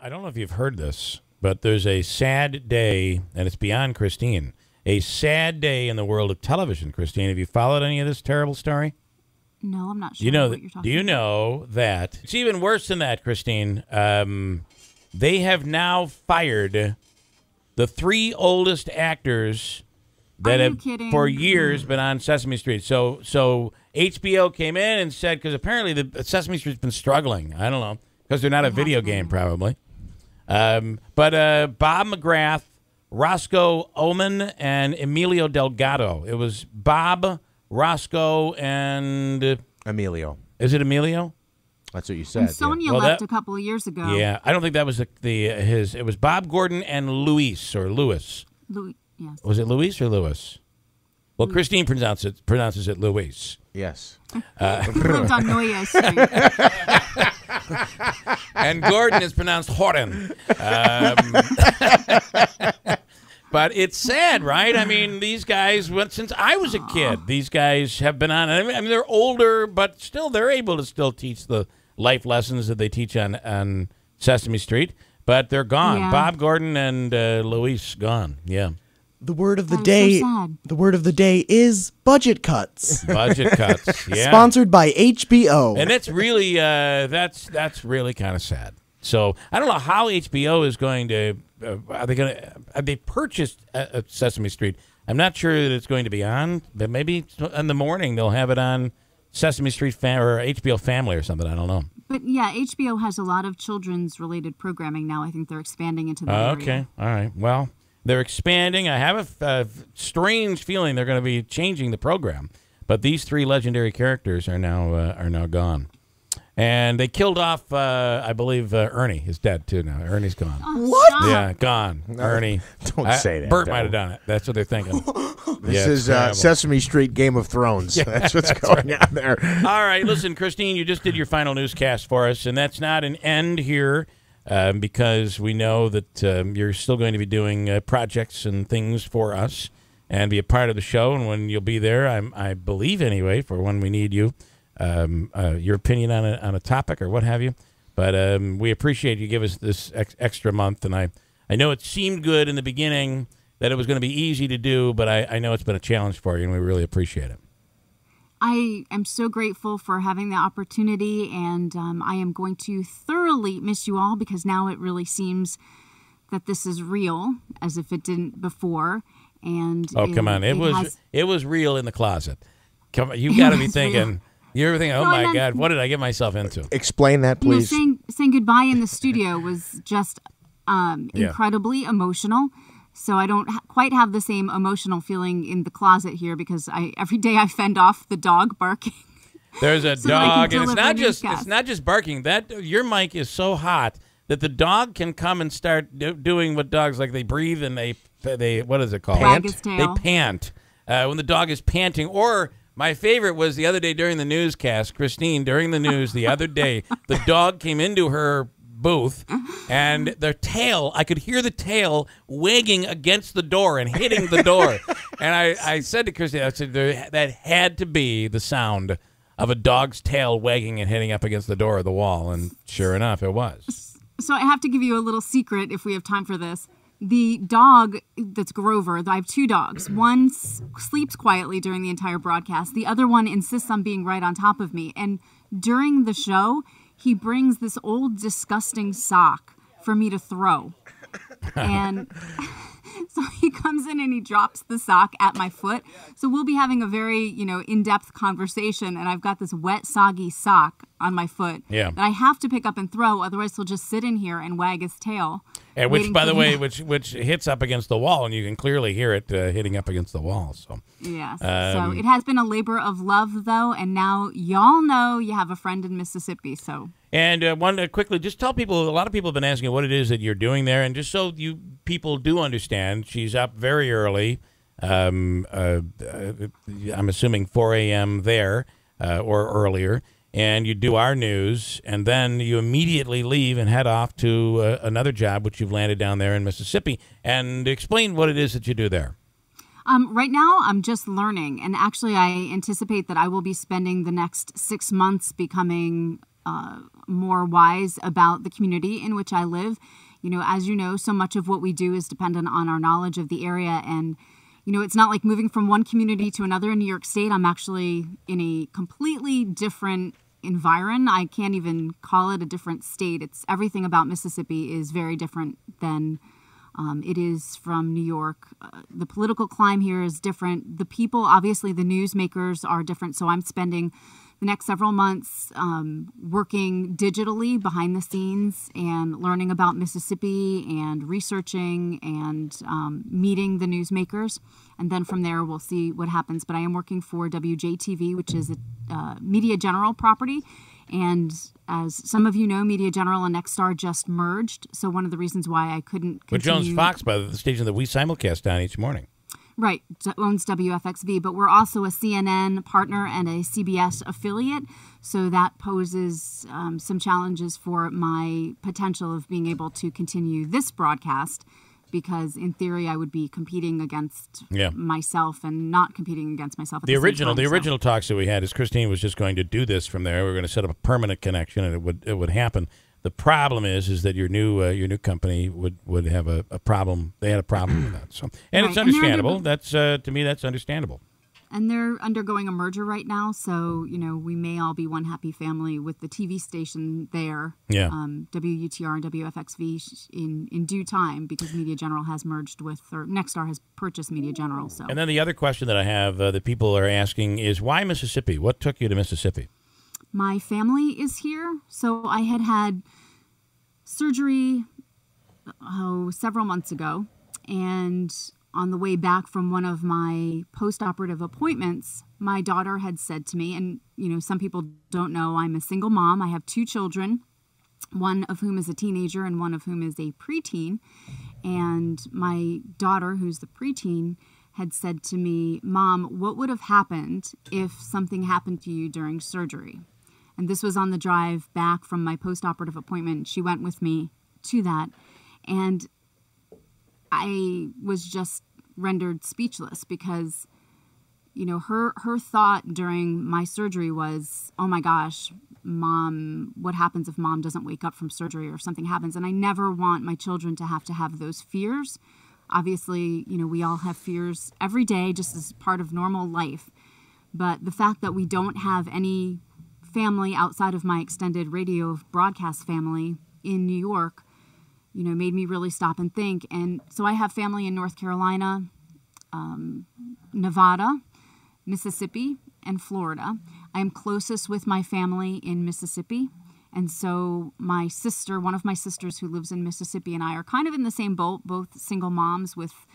I don't know if you've heard this, but there's a sad day, and it's beyond Kristine. A sad day in the world of television, Kristine. Have you followed any of this terrible story? No, I'm not sure You know, what you're talking do you about. know that it's even worse than that, Kristine? They have now fired the 3 oldest actors that have for years been on Sesame Street. So HBO came in and said, because apparently the Sesame Street's been struggling. I don't know, because they're not a video game probably. But Bob McGrath, Roscoe Ullman, and Emilio Delgado. It was Bob, Roscoe, and Emilio. Is it Emilio? That's what you said. And Sonia left a couple of years ago. Yeah, I don't think that was his. It was Bob Gordon and Luis or Louis. Louis, yes. Was it Luis or Louis? Well, Kristine pronounces it Luis. Yes. He lived on Noya Street. And Gordon is pronounced Horan. But it's sad, right? I mean, these guys, since I was a kid, these guys have been on. I mean, they're older, but still, they're able to still teach the life lessons that they teach on Sesame Street. But they're gone. Yeah. Bob Gordon and Luis gone. Yeah. The word of the That is day. so sad. The word of the day is budget cuts. Budget cuts. Yeah. Sponsored by HBO. And that's really that's really kind of sad. So I don't know how HBO is going to. Are they purchased Sesame Street? I'm not sure that it's going to be on, but maybe in the morning they'll have it on Sesame Street or HBO Family or something. I don't know. But yeah, HBO has a lot of children's related programming now. I think they're expanding into that area. Okay, all right. Well, they're expanding. I have a strange feeling they're going to be changing the program. But these 3 legendary characters are now gone. And they killed off, I believe, Ernie is dead, too, now. Ernie's gone. What? Yeah, gone. Ernie. Don't say that. Bert might have done it. That's what they're thinking. This is Sesame Street Game of Thrones. Yeah, that's what's going on there. All right, listen, Kristine, you just did your final newscast for us, and that's not an end here because we know that you're still going to be doing projects and things for us and be a part of the show. And when you'll be there, I believe anyway, for when we need you, your opinion on a topic or what have you. But we appreciate you give us this extra month. And I know it seemed good in the beginning that it was going to be easy to do, but I know it's been a challenge for you, and we really appreciate it. I am so grateful for having the opportunity, and I am going to thoroughly miss you all because now it really seems that this is real, as if it didn't before. And come on, it was real in the closet. Come on, you got to be thinking. You're thinking, oh my God, what did I get myself into? Explain that, please. Saying goodbye in the studio was just incredibly emotional. So I don't quite have the same emotional feeling in the closet here because every day I fend off the dog barking. There's a dog, and it's not just barking. Your mic is so hot that the dog can come and start doing what dogs like. They breathe and they what is it called? Wag his tail. They pant when the dog is panting. Or my favorite was the other day during the newscast, Kristine. During the news the other day, the dog came into her booth, and the tail, I could hear the tail wagging against the door and hitting the door. And I said to Kristine, I said, that had to be the sound of a dog's tail wagging and hitting up against the door of the wall. And sure enough, it was. So I have to give you a little secret if we have time for this. The dog that's Grover, I have 2 dogs. One sleeps quietly during the entire broadcast. The other one insists on being right on top of me. And during the show, he brings this old disgusting sock for me to throw. And so he comes in and he drops the sock at my foot. So we'll be having a very, in-depth conversation, and I've got this wet, soggy sock on my foot that I have to pick up and throw, otherwise he'll just sit in here and wag his tail. And which, by the way, which hits up against the wall, and you can clearly hear it hitting up against the wall. So yes, so it has been a labor of love, though, and now y'all know you have a friend in Mississippi. So. And one quickly, just tell people. A lot of people have been asking what it is that you're doing there, and just so you people do understand, she's up very early. I'm assuming 4 a.m. there or earlier. And you do our news, and then you immediately leave and head off to another job, which you've landed down there in Mississippi. And explain what it is that you do there. Right now, I'm just learning. And actually, I anticipate that I will be spending the next 6 months becoming more wise about the community in which I live. As you know, so much of what we do is dependent on our knowledge of the area. And, it's not like moving from one community to another in New York State. I'm actually in a completely different environment. I can't even call it a different state. It's everything about Mississippi is very different than it is from New York. The political climate here is different. The people, obviously, the newsmakers are different. So I'm spending the next several months working digitally behind the scenes and learning about Mississippi and researching and meeting the newsmakers. And then from there, we'll see what happens. But I am working for WJTV, which is a Media General property. And as some of you know, Media General and Nexstar just merged. So one of the reasons why I couldn't continue... But Jones Fox, by the station that we simulcast on each morning. Right, owns WFXV, but we're also a CNN partner and a CBS affiliate, so that poses some challenges for my potential of being able to continue this broadcast, because in theory I would be competing against myself and not competing against myself at the same time. The original talks that we had is Kristine was just going to do this from there. We were going to set up a permanent connection, and it would happen. The problem is that your new company would have a problem. They had a problem with that. So, and it's understandable. That's to me, that's understandable. And they're undergoing a merger right now, so we may all be one happy family with the TV station there. Yeah. WUTR and WFXV in due time, because Media General has merged with, or Nexstar has purchased Media General. So. And then the other question that I have that people are asking is, why Mississippi? What took you to Mississippi? My family is here, so I had surgery several months ago, and on the way back from one of my post-operative appointments, my daughter had said to me, and some people don't know, I'm a single mom. I have 2 children, one of whom is a teenager and one of whom is a preteen, and my daughter, who's the preteen, had said to me, "Mom, what would have happened if something happened to you during surgery?" And this was on the drive back from my post-operative appointment. She went with me to that. And I was just rendered speechless because, her thought during my surgery was, oh my gosh, Mom, what happens if Mom doesn't wake up from surgery or something happens? And I never want my children to have those fears. Obviously, we all have fears every day just as part of normal life. But the fact that we don't have any family outside of my extended radio broadcast family in New York, made me really stop and think. And so I have family in North Carolina, Nevada, Mississippi, and Florida. I am closest with my family in Mississippi. And so my sister, one of my sisters who lives in Mississippi, and I are kind of in the same boat, both single moms with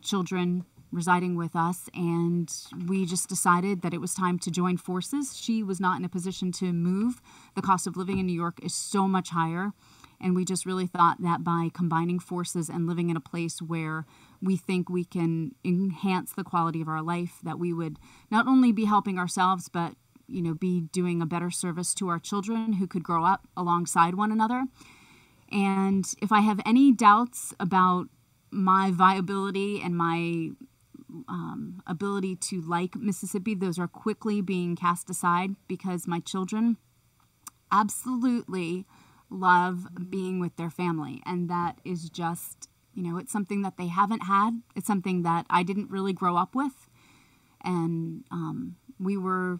children residing with us, and we just decided that it was time to join forces. She was not in a position to move. The cost of living in New York is so much higher, and we just really thought that by combining forces and living in a place where we think we can enhance the quality of our life, that we would not only be helping ourselves, but be doing a better service to our children who could grow up alongside one another. And if I have any doubts about my viability and my ability to like Mississippi, those are quickly being cast aside, because my children absolutely love being with their family. And that is just, it's something that they haven't had. It's something that I didn't really grow up with. And we were,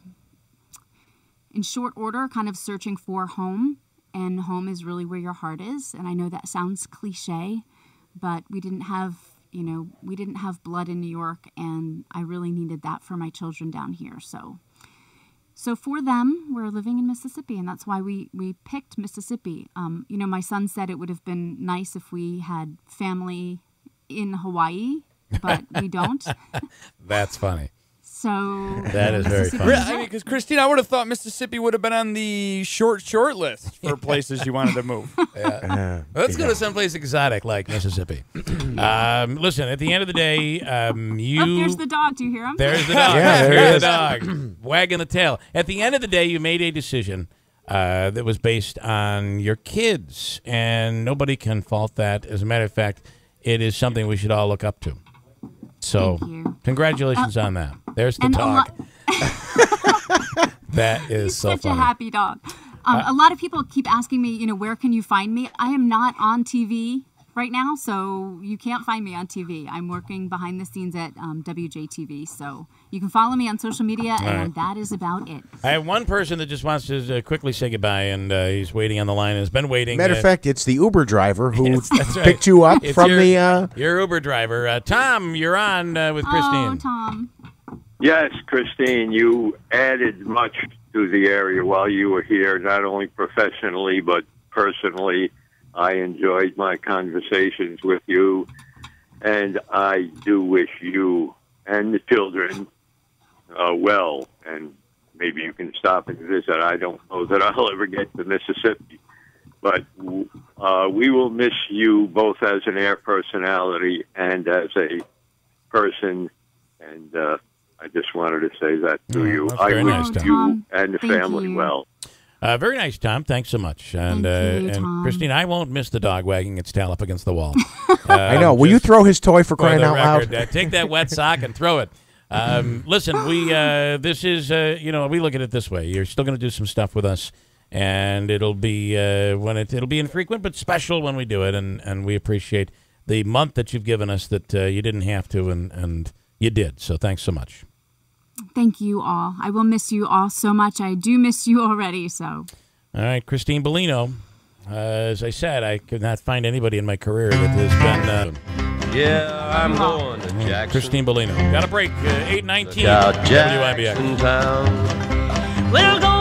in short order, kind of searching for home. And home is really where your heart is. And I know that sounds cliche, but we didn't have blood in New York, and I really needed that for my children down here. So for them, we're living in Mississippi, and that's why we picked Mississippi. My son said it would have been nice if we had family in Hawaii, but we don't. That's funny. So that is very funny. I mean, because Kristine, I would have thought Mississippi would have been on the short list for places you wanted to move. Let's go to someplace exotic like Mississippi. Listen, at the end of the day, there's the dog. Do you hear him? There's the dog. Yeah, there's the dog wagging the tail. At the end of the day, you made a decision that was based on your kids, and nobody can fault that. As a matter of fact, it is something we should all look up to. So, congratulations on that. There's the dog. That is He's so such funny. a happy dog. A lot of people keep asking me, where can you find me? I am not on TV right now, so you can't find me on TV. I'm working behind the scenes at WJTV, so you can follow me on social media, and that is about it. I have one person that just wants to quickly say goodbye, and he's waiting on the line. Has been waiting. Matter of fact, it's the Uber driver who picked you up from your Uber driver. Tom, you're on with Kristine. Oh, Tom. Yes, Kristine, you added much to the area while you were here, not only professionally but personally. I enjoyed my conversations with you, and I do wish you and the children well, and maybe you can stop and visit. I don't know that I'll ever get to Mississippi, but we will miss you both as an air personality and as a person, and I just wanted to say that to you. I wish you and the family well. Very nice, Tom. Thanks so much. And Kristine, I won't miss the dog wagging its tail up against the wall. I know. Will you throw his toy for crying out loud? Take that wet sock and throw it. Listen, we look at it this way. You're still going to do some stuff with us, and it'll be it'll be infrequent but special when we do it, and we appreciate the month that you've given us that you didn't have to, and you did. So thanks so much. Thank you all. I will miss you all so much. I do miss you already. So. All right, Kristine Bellino. As I said, I could not find anybody in my career that has been. I'm going to Jackson. Kristine Bellino. Got a break. 8:19. WIBX. We'll go